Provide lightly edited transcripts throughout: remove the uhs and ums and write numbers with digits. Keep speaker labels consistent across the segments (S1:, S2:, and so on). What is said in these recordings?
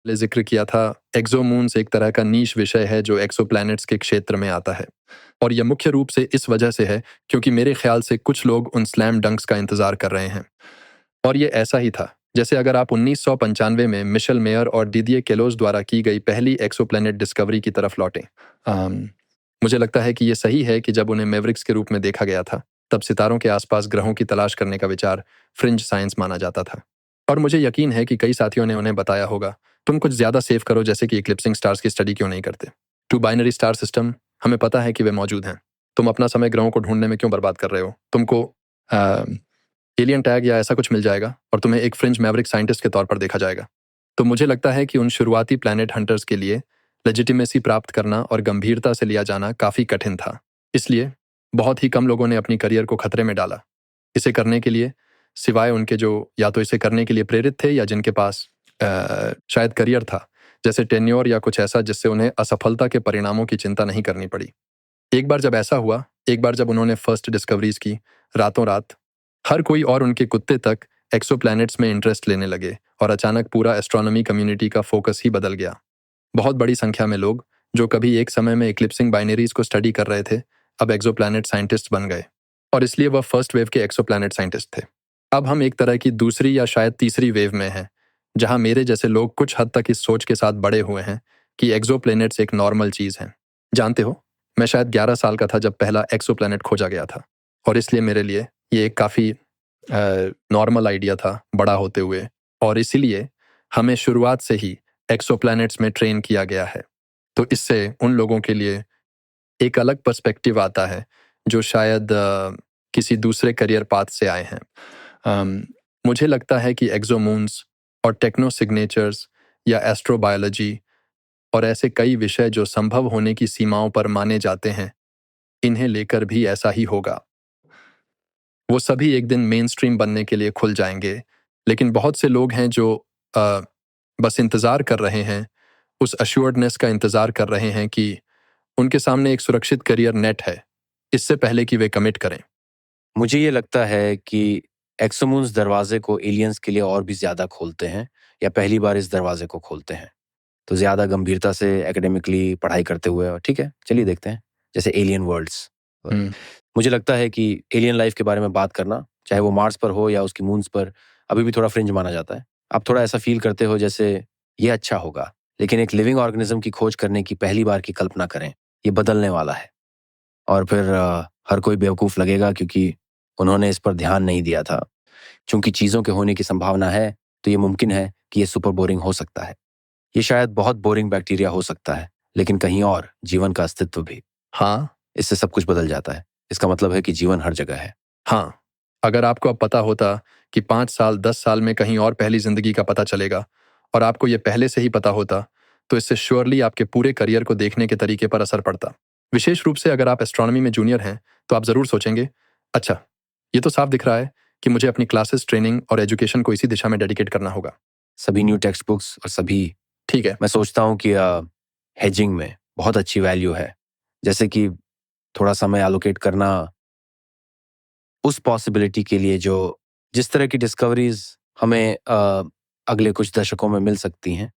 S1: जिक्र किया था, एक्सोमून्स एक तरह का नीश विषय है जो एक्सोप्लैनेट्स के क्षेत्र में आता है। और यह मुख्य रूप से इस वजह से है क्योंकि मेरे ख्याल से कुछ लोग उन स्लैम डंक्स का इंतजार कर रहे हैं। और ये ऐसा ही था जैसे अगर आप 1995 में मिशेल मेयर और डिडिये केलोस द्वारा की गई पहली एक्सोप्लैनेट डिस्कवरी की तरफ लौटें। मुझे लगता है कि ये सही है कि जब उन्हें मैवरिक्स के रूप में देखा गया था तब सितारों के आसपास ग्रहों की तलाश करने का विचार फ्रिंज साइंस माना जाता था। और मुझे यकीन है कि कई साथियों ने उन्हें बताया होगा, तुम कुछ ज्यादा सेव करो, जैसे कि इक्लिप्सिंग स्टार्स की स्टडी क्यों नहीं करते। टू बाइनरी स्टार सिस्टम, हमें पता है कि वे मौजूद हैं। तुम अपना समय ग्रहों को ढूंढने में क्यों बर्बाद कर रहे हो? तुमको एलियन टैग या ऐसा कुछ मिल जाएगा और तुम्हें एक फ्रिंज मैवरिक साइंटिस्ट के तौर पर देखा जाएगा। तो मुझे लगता है कि उन शुरुआती प्लैनेट हंटर्स के लिए लेजिटिमेसी प्राप्त करना और गंभीरता से लिया जाना काफी कठिन था। इसलिए बहुत ही कम लोगों ने अपनी करियर को खतरे में डाला इसे करने के लिए, सिवाय उनके जो या तो इसे करने के लिए प्रेरित थे या जिनके पास शायद करियर था, जैसे टेन्योर या कुछ ऐसा जिससे उन्हें असफलता के परिणामों की चिंता नहीं करनी पड़ी। एक बार जब ऐसा हुआ, एक बार जब उन्होंने फर्स्ट डिस्कवरीज की, रातों रात हर कोई और उनके कुत्ते तक एक्सोप्लैनेट्स में इंटरेस्ट लेने लगे और अचानक पूरा एस्ट्रोनॉमी कम्युनिटी का फोकस ही बदल गया। बहुत बड़ी संख्या में लोग जो कभी एक समय में इक्लिप्सिंग बाइनरीज को स्टडी कर रहे थे अब एक्सोप्लैनेट साइंटिस्ट बन गए, और इसलिए वह फर्स्ट वेव के एक्सोप्लैनेट साइंटिस्ट थे। अब हम एक तरह की दूसरी या शायद तीसरी वेव में हैं, जहां मेरे जैसे लोग कुछ हद तक इस सोच के साथ बड़े हुए हैं कि एक्सोप्लैनेट्स एक नॉर्मल चीज है। जानते हो, मैं शायद 11 साल का था जब पहला एक्सोप्लैनेट खोजा गया था, और इसलिए मेरे लिए ये एक काफ़ी नॉर्मल आइडिया था बड़ा होते हुए, और इसीलिए हमें शुरुआत से ही एक्सोप्लैनेट्स में ट्रेन किया गया है। तो इससे उन लोगों के लिए एक अलग पर्सपेक्टिव आता है जो शायद किसी दूसरे करियर पाथ से आए हैं। मुझे लगता है कि एक्सोमून्स और टेक्नो सिग्नेचर्स या एस्ट्रोबायोलॉजी और ऐसे कई विषय जो संभव होने की सीमाओं पर माने जाते हैं, इन्हें लेकर भी ऐसा ही होगा। वो सभी एक दिन मेन स्ट्रीम बनने के लिए खुल जाएंगे, लेकिन बहुत से लोग हैं जो बस इंतज़ार कर रहे हैं, उस अश्योर्डनेस का इंतज़ार कर रहे हैं कि उनके सामने एक सुरक्षित करियर नेट है, इससे पहले कि वे कमिट करें।
S2: मुझे ये लगता है कि एक्सोमून्स दरवाजे को एलियंस के लिए और भी ज़्यादा खोलते हैं, या पहली बार इस दरवाजे को खोलते हैं। तो ज़्यादा गंभीरता से एकेडमिकली पढ़ाई करते हुए, और ठीक है चलिए देखते हैं, जैसे एलियन वर्ल्ड्स। मुझे लगता है कि एलियन लाइफ के बारे में बात करना, चाहे वो मार्स पर हो या उसकी मून्स पर, अभी भी थोड़ा फ्रिंज माना जाता है। आप थोड़ा ऐसा फील करते हो जैसे ये अच्छा होगा, लेकिन एक लिविंग ऑर्गेनिज्म की खोज करने की पहली बार की कल्पना करें, ये बदलने वाला है। और फिर हर कोई बेवकूफ़ लगेगा क्योंकि उन्होंने इस पर ध्यान नहीं दिया था। चूंकि चीज़ों के होने की संभावना है, तो ये मुमकिन है कि ये सुपर बोरिंग हो सकता है। ये शायद बहुत बोरिंग बैक्टीरिया हो सकता है, लेकिन कहीं और जीवन का अस्तित्व भी।
S1: हाँ,
S2: इससे सब कुछ बदल जाता है। इसका मतलब है कि जीवन हर जगह है।
S1: हाँ, अगर आपको अब पता होता कि 5 साल 10 साल में कहीं और पहली जिंदगी का पता चलेगा, और आपको ये पहले से ही पता होता, तो इससे श्योरली आपके पूरे करियर को देखने के तरीके पर असर पड़ता। विशेष रूप से अगर आप एस्ट्रोनॉमी में जूनियर हैं, तो आप ज़रूर सोचेंगे, अच्छा, ये तो साफ दिख रहा है कि मुझे अपनी क्लासेस, ट्रेनिंग और एजुकेशन को इसी दिशा में डेडिकेट करना होगा।
S2: सभी न्यू टेक्स्ट बुक्स और सभी,
S1: ठीक है,
S2: मैं सोचता हूँ कि हेजिंग में बहुत अच्छी वैल्यू है, जैसे कि थोड़ा समय एलोकेट करना उस पॉसिबिलिटी के लिए जो जिस तरह की डिस्कवरीज हमें अगले कुछ दशकों में मिल सकती हैं।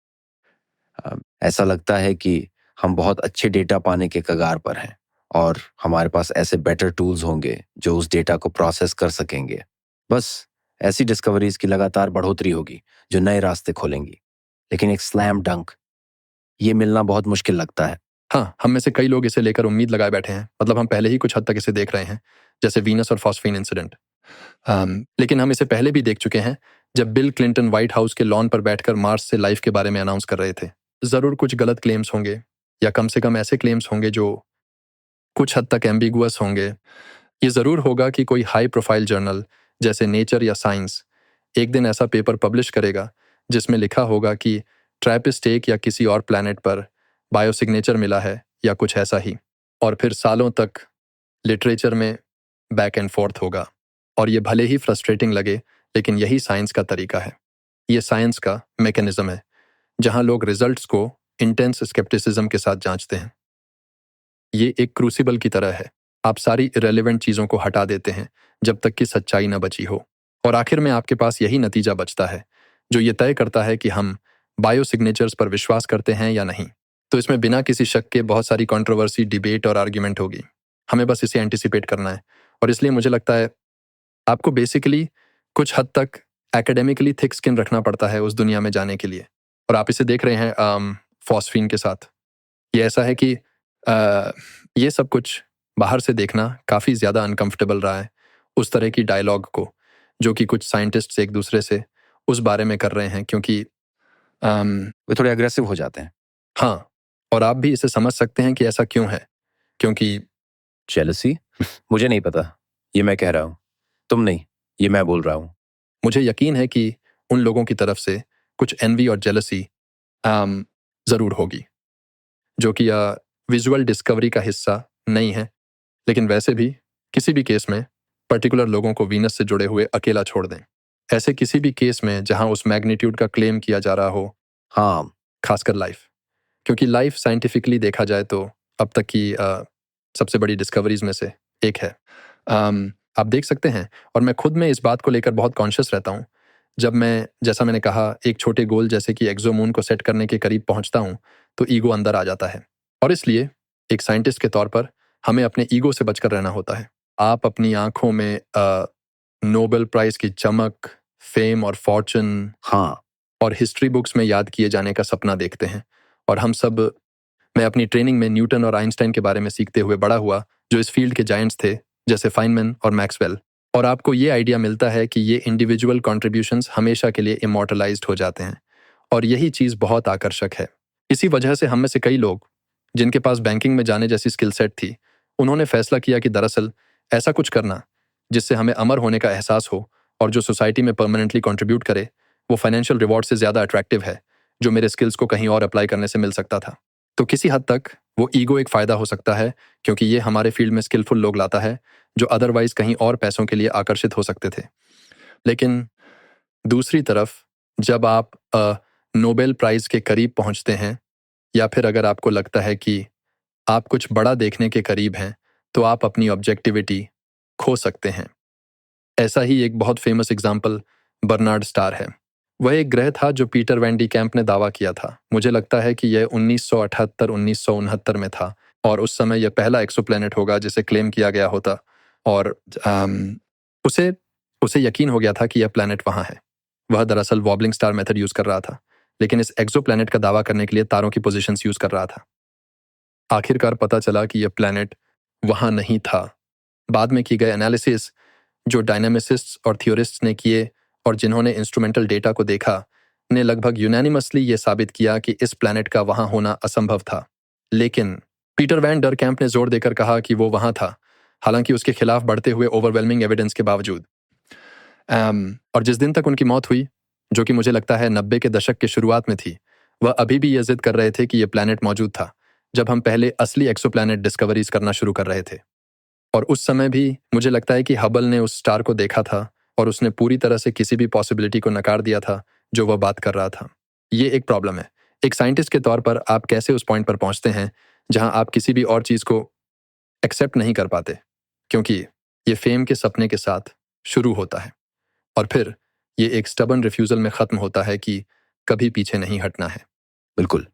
S2: ऐसा लगता है कि हम बहुत अच्छे डेटा पाने के कगार पर हैं, और हमारे पास ऐसे बेटर टूल्स होंगे जो उस डेटा को प्रोसेस कर सकेंगे। बस ऐसी डिस्कवरीज की लगातार बढ़ोतरी होगी जो नए रास्ते खोलेंगी, लेकिन एक स्लैम डंक ये मिलना बहुत मुश्किल लगता है।
S1: हाँ, हम में से कई लोग इसे लेकर उम्मीद लगाए बैठे हैं, मतलब हम पहले ही कुछ हद तक इसे देख रहे हैं, जैसे वीनस और फॉस्फीन इंसिडेंट। लेकिन हम इसे पहले भी देख चुके हैं, जब बिल क्लिंटन व्हाइट हाउस के लॉन पर बैठकर मार्स से लाइफ के बारे में अनाउंस कर रहे थे। जरूर कुछ गलत क्लेम्स होंगे, या कम से कम ऐसे क्लेम्स होंगे जो कुछ हद तक एम्बिगुअस होंगे। ये जरूर होगा कि कोई हाई प्रोफाइल जर्नल जैसे नेचर या साइंस एक दिन ऐसा पेपर पब्लिश करेगा जिसमें लिखा होगा कि ट्रैपिस्ट एक या किसी और प्लैनेट पर बायोसिग्नेचर मिला है या कुछ ऐसा ही, और फिर सालों तक लिटरेचर में बैक एंड फोर्थ होगा। और ये भले ही फ्रस्ट्रेटिंग लगे, लेकिन यही साइंस का तरीका है। ये साइंस का मैकेनिज्म है, जहां लोग रिजल्ट्स को इंटेंस स्केप्टिसिज्म के साथ जांचते हैं। ये एक क्रूसिबल की तरह है, आप सारी इरेलीवेंट चीज़ों को हटा देते हैं जब तक कि सच्चाई न बची हो, और आखिर में आपके पास यही नतीजा बचता है जो ये तय करता है कि हम बायो सिग्नेचर्स पर विश्वास करते हैं या नहीं। तो इसमें बिना किसी शक के बहुत सारी कंट्रोवर्सी, डिबेट और आर्ग्यूमेंट होगी। हमें बस इसे एंटिसिपेट करना है। और इसलिए मुझे लगता है आपको बेसिकली कुछ हद तक एकेडमिकली थिक स्किन रखना पड़ता है उस दुनिया में जाने के लिए। और आप इसे देख रहे हैं फॉस्फीन के साथ। ये ऐसा है कि ये सब कुछ बाहर से देखना काफ़ी ज़्यादा अनकंफर्टेबल रहा है, उस तरह की डायलॉग को जो कि कुछ साइंटिस्ट्स एक दूसरे से उस बारे में कर रहे हैं, क्योंकि
S2: वे थोड़े अग्रेसिव हो जाते हैं।
S1: हाँ, और आप भी इसे समझ सकते हैं कि ऐसा क्यों है, क्योंकि
S2: जेलसी? मुझे नहीं पता, ये मैं कह रहा हूँ, तुम नहीं, ये मैं बोल रहा हूँ।
S1: मुझे यकीन है कि उन लोगों की तरफ से कुछ एनवी और जेलसी ज़रूर होगी, जो कि विजुअल डिस्कवरी का हिस्सा नहीं है। लेकिन वैसे भी किसी भी केस में पर्टिकुलर लोगों को वीनस से जुड़े हुए अकेला छोड़ दें। ऐसे किसी भी केस में जहां उस मैग्नीट्यूड का क्लेम किया जा रहा हो,
S2: हाँ,
S1: खासकर लाइफ, क्योंकि लाइफ साइंटिफिकली देखा जाए तो अब तक की सबसे बड़ी डिस्कवरीज में से एक है। आप देख सकते हैं, और मैं खुद में इस बात को लेकर बहुत कॉन्शियस रहता हूँ। जब मैं, जैसा मैंने कहा, एक छोटे गोल जैसे कि एक्सोमून को सेट करने के करीब पहुंचता हूँ तो ईगो अंदर आ जाता है। और इसलिए एक साइंटिस्ट के तौर पर हमें अपने ईगो से बचकर रहना होता है। आप अपनी आंखों में नोबेल प्राइज की चमक, फेम और फॉर्चून
S2: हाँ,
S1: और हिस्ट्री बुक्स में याद किए जाने का सपना देखते हैं। और हम सब, मैं अपनी ट्रेनिंग में न्यूटन और आइंस्टाइन के बारे में सीखते हुए बड़ा हुआ, जो इस फील्ड के जायंट्स थे, जैसे फाइनमैन और मैक्सवेल। और आपको ये आइडिया मिलता है कि ये इंडिविजुअल कॉन्ट्रीब्यूशंस हमेशा के लिए इमॉर्टलाइज्ड हो जाते हैं। और यही चीज़ बहुत आकर्षक है। इसी वजह से हम में से कई लोग, जिनके पास बैंकिंग में जाने जैसी स्किल सेट थी, उन्होंने फैसला किया कि दरअसल ऐसा कुछ करना जिससे हमें अमर होने का एहसास हो और जो सोसाइटी में परमानेंटली कंट्रीब्यूट करे, वो फाइनेंशियल रिवॉर्ड से ज़्यादा अट्रैक्टिव है, जो मेरे स्किल्स को कहीं और अप्लाई करने से मिल सकता था। तो किसी हद तक वो ईगो एक फ़ायदा हो सकता है, क्योंकि ये हमारे फील्ड में स्किलफुल लोग लाता है जो अदरवाइज कहीं और पैसों के लिए आकर्षित हो सकते थे। लेकिन दूसरी तरफ, जब आप नोबेल प्राइज़ के करीब पहुंचते हैं, या फिर अगर आपको लगता है कि आप कुछ बड़ा देखने के करीब हैं, तो आप अपनी ऑब्जेक्टिविटी खो सकते हैं। ऐसा ही एक बहुत फेमस एग्जाम्पल बर्नार्ड स्टार है। वह एक ग्रह था जो पीटर वैन डी कैंप ने दावा किया था। मुझे लगता है कि यह 1978-1969 में था, और उस समय यह पहला एक्सोप्लैनेट होगा जिसे क्लेम किया गया होता। और उसे उसे यकीन हो गया था कि यह प्लैनेट वहाँ है। वह दरअसल वॉबलिंग स्टार मेथड यूज़ कर रहा था, लेकिन इस एक्सोप्लैनेट का दावा करने के लिए तारों की पोजीशंस यूज़ कर रहा था। आखिरकार पता चला कि यह प्लैनेट वहाँ नहीं था। बाद में की गए एनालिसिस, जो डायनामिसिस्ट्स और थियोरिस्ट्स ने किए और जिन्होंने इंस्ट्रूमेंटल डेटा को देखा, ने लगभग यूनैनिमसली ये साबित किया कि इस प्लैनेट का वहाँ होना असंभव था। लेकिन पीटर वैन डर कैंप ने जोर देकर कहा कि वो वहाँ था, हालांकि उसके खिलाफ बढ़ते हुए ओवरवेलमिंग एविडेंस के बावजूद। और जिस दिन तक उनकी मौत हुई, जो कि मुझे लगता है 90 के दशक के शुरुआत में थी, वह अभी भी ये जिद कर रहे थे कि यह प्लैनेट मौजूद था, जब हम पहले असली एक्सोप्लैनेट डिस्कवरीज करना शुरू कर रहे थे। और उस समय भी मुझे लगता है कि हबल ने उस स्टार को देखा था और उसने पूरी तरह से किसी भी पॉसिबिलिटी को नकार दिया था जो वह बात कर रहा था। ये एक प्रॉब्लम है। एक साइंटिस्ट के तौर पर आप कैसे उस पॉइंट पर पहुंचते हैं जहां आप किसी भी और चीज़ को एक्सेप्ट नहीं कर पाते, क्योंकि ये फेम के सपने के साथ शुरू होता है और फिर ये एक स्टबन रिफ्यूजल में ख़त्म होता है कि कभी पीछे नहीं हटना है।
S2: बिल्कुल।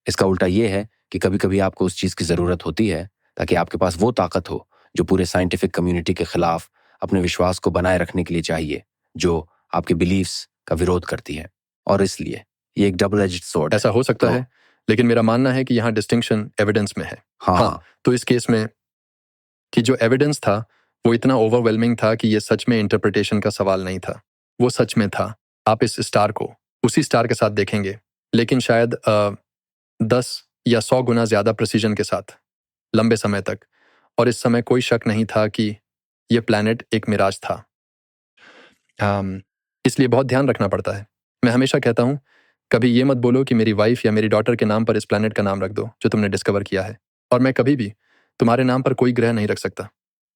S2: इसका उल्टा ये है कि कभी-कभी आपको उस चीज़ की ज़रूरत होती है ताकि आपके पास वो ताकत हो जो पूरे साइंटिफिक कम्युनिटी के खिलाफ अपने विश्वास को बनाए रखने के लिए चाहिए, जो आपके बिलीफ्स का विरोध करती है। और इसलिए ये एक डबल एज्ड स्वॉर्ड है।
S1: ऐसा हो सकता है, लेकिन मेरा मानना है कि यहाँ डिस्टिंक्शन एविडेंस में है।
S2: हाँ,
S1: तो इस केस में कि जो एविडेंस था वो इतना ओवरवेलमिंग था कि ये सच में इंटरप्रिटेशन का सवाल नहीं था, वो सच में था। आप इस स्टार को उसी स्टार के साथ देखेंगे, लेकिन शायद 10 या 100 गुना ज़्यादा प्रिसीजन के साथ, लंबे समय तक। और इस समय कोई शक नहीं था कि यह प्लैनेट एक मिराज था। इसलिए बहुत ध्यान रखना पड़ता है। मैं हमेशा कहता हूँ, कभी ये मत बोलो कि मेरी वाइफ या मेरी डॉटर के नाम पर इस प्लैनेट का नाम रख दो जो तुमने डिस्कवर किया है। और मैं कभी भी तुम्हारे नाम पर कोई ग्रह नहीं रख सकता,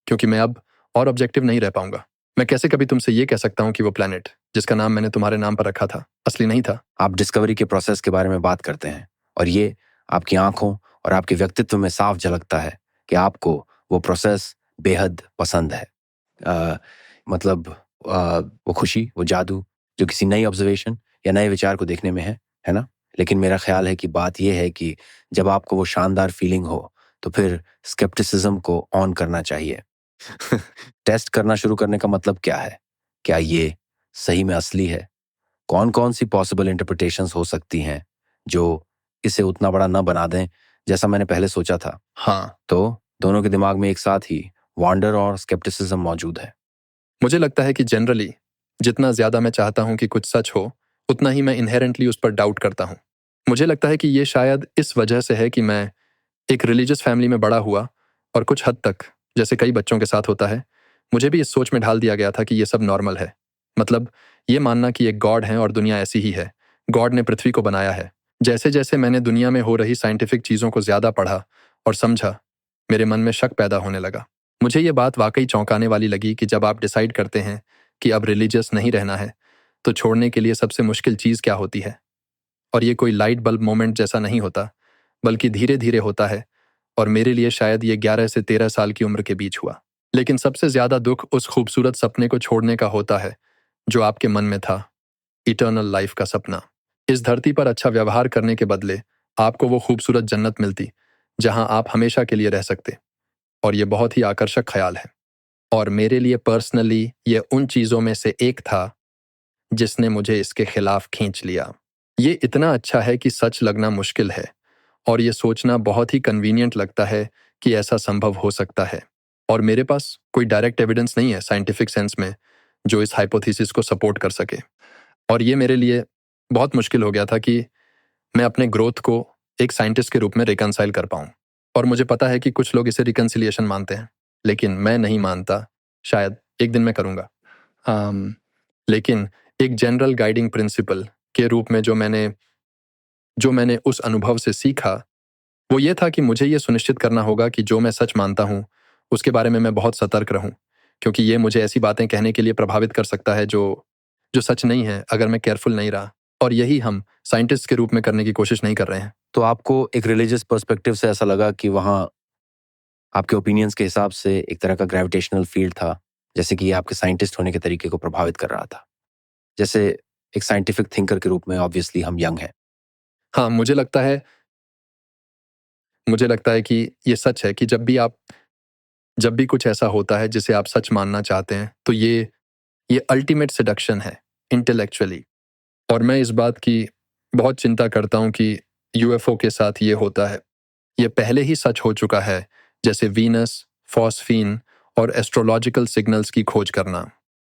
S1: क्योंकि मैं अब और ऑब्जेक्टिव नहीं रह पाऊंगा। मैं कैसे कभी तुमसे ये कह सकता हूँ कि वो प्लैनेट जिसका नाम मैंने तुम्हारे नाम पर रखा था असली नहीं था।
S2: आप डिस्कवरी के प्रोसेस के बारे में बात करते हैं और ये आपकी आंखों और आपके व्यक्तित्व में साफ झलकता है कि आपको वो प्रोसेस बेहद पसंद है। वो खुशी, वो जादू जो किसी नई ऑब्जर्वेशन या नए विचार को देखने में है ना? लेकिन मेरा ख्याल है कि बात यह है कि जब आपको वो शानदार फीलिंग हो तो फिर स्केप्टिसिज्म को ऑन करना चाहिए। टेस्ट करना शुरू करने का मतलब क्या है? क्या ये सही में असली है? कौन-कौन सी पॉसिबल इंटरप्रिटेशंस हो सकती हैं जो इसे उतना बड़ा न बना दें जैसा मैंने पहले सोचा था?
S1: हाँ,
S2: तो दोनों के दिमाग में एक साथ ही वंडर और स्केप्टिसिज्म मौजूद है।
S1: मुझे लगता है कि जनरली जितना ज़्यादा मैं चाहता हूँ कि कुछ सच हो, उतना ही मैं इनहेरेंटली उस पर डाउट करता हूँ। मुझे लगता है कि ये शायद इस वजह से है कि मैं एक रिलीजियस फैमिली में बड़ा हुआ और कुछ हद तक, जैसे कई बच्चों के साथ होता है, मुझे भी इस सोच में ढाल दिया गया था कि ये सब नॉर्मल है। मतलब ये मानना कि एक गॉड है और दुनिया ऐसी ही है। गॉड ने पृथ्वी को बनाया है। जैसे-जैसे मैंने दुनिया में हो रही साइंटिफिक चीज़ों को ज़्यादा पढ़ा और समझा, मेरे मन में शक पैदा होने लगा। मुझे ये बात वाकई चौंकाने वाली लगी कि जब आप डिसाइड करते हैं कि अब रिलीजियस नहीं रहना है, तो छोड़ने के लिए सबसे मुश्किल चीज़ क्या होती है? और ये कोई लाइट बल्ब मोमेंट जैसा नहीं होता, बल्कि धीरे-धीरे होता है और मेरे लिए शायद ये 11 से 13 साल की उम्र के बीच हुआ। लेकिन सबसे ज़्यादा दुख उस खूबसूरत सपने को छोड़ने का होता है, जो आपके मन में था, इटर्नल लाइफ का सपना। इस धरती पर अच्छा व्यवहार करने के बदले आपको वो खूबसूरत जन्नत मिलती, जहां आप हमेशा के लिए रह सकते। और ये बहुत ही आकर्षक ख्याल है। और मेरे लिए पर्सनली ये उन चीज़ों में से एक था, जिसने मुझे इसके खिलाफ खींच लिया। ये इतना अच्छा है कि सच लगना मुश्किल है, और ये सोचना बहुत ही कन्वीनियंट लगता है कि ऐसा संभव हो सकता है। और मेरे पास कोई डायरेक्ट एविडेंस नहीं है साइंटिफिक सेंस में जो इस हाइपोथेसिस को सपोर्ट कर सके। और ये मेरे लिए बहुत मुश्किल हो गया था कि मैं अपने ग्रोथ को एक साइंटिस्ट के रूप में रिकंसाइल कर पाऊँ। और मुझे पता है कि कुछ लोग इसे रिकंसिलिएशन मानते हैं, लेकिन मैं नहीं मानता। शायद एक दिन मैं करूँगा। लेकिन एक जनरल गाइडिंग प्रिंसिपल के रूप में जो मैंने उस अनुभव से सीखा, वो ये था कि मुझे ये सुनिश्चित करना होगा कि जो मैं सच मानता हूँ, उसके बारे में मैं बहुत सतर्क रहूँ, क्योंकि ये मुझे ऐसी बातें कहने के लिए प्रभावित कर सकता है जो जो सच नहीं है अगर मैं केयरफुल नहीं रहा। और यही हम साइंटिस्ट के रूप में करने की कोशिश नहीं कर रहे हैं।
S2: तो आपको एक रिलीजियस पर्सपेक्टिव से ऐसा लगा कि वहाँ आपके ओपिनियंस के हिसाब से एक तरह का ग्रेविटेशनल फील्ड था, जैसे कि ये आपके साइंटिस्ट होने के तरीके को प्रभावित कर रहा था। जैसे एक साइंटिफिक थिंकर के रूप में ऑब्वियसली हम यंग हैं।
S1: हाँ, मुझे लगता है कि ये सच है कि जब भी कुछ ऐसा होता है जिसे आप सच मानना चाहते हैं, तो ये अल्टीमेट सेडक्शन है इंटेलेक्चुअली। और मैं इस बात की बहुत चिंता करता हूँ कि यूएफओ के साथ ये होता है। ये पहले ही सच हो चुका है, जैसे वीनस, फॉस्फीन और एस्ट्रोलॉजिकल सिग्नल्स की खोज करना।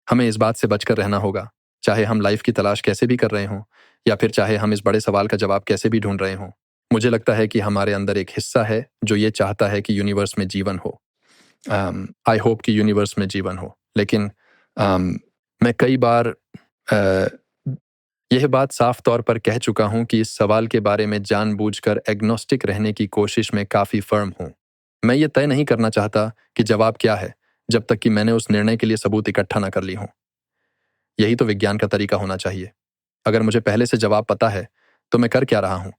S1: हमें इस बात से बचकर रहना होगा, चाहे हम लाइफ की तलाश कैसे भी कर रहे हों, या फिर चाहे हम इस बड़े सवाल का जवाब कैसे भी ढूंढ रहे हों। मुझे लगता है कि हमारे अंदर एक हिस्सा है जो ये चाहता है कि यूनिवर्स में जीवन हो। आई होप कि यूनिवर्स में जीवन हो। लेकिन मैं कई बार अ, यह बात साफ तौर पर कह चुका हूं कि इस सवाल के बारे में जानबूझकर एग्नोस्टिक रहने की कोशिश में काफ़ी फर्म हूं। मैं ये तय नहीं करना चाहता कि जवाब क्या है, जब तक कि मैंने उस निर्णय के लिए सबूत इकट्ठा न कर ली हूं। यही तो विज्ञान का तरीका होना चाहिए। अगर मुझे पहले से जवाब पता है, तो मैं कर क्या रहा हूं?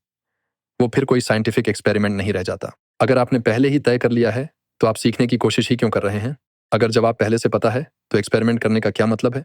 S1: वो फिर कोई साइंटिफिक एक्सपेरिमेंट नहीं रह जाता। अगर आपने पहले ही तय कर लिया है, तो आप सीखने की कोशिश ही क्यों कर रहे हैं? अगर जवाब पहले से पता है, तो एक्सपेरिमेंट करने का क्या मतलब है?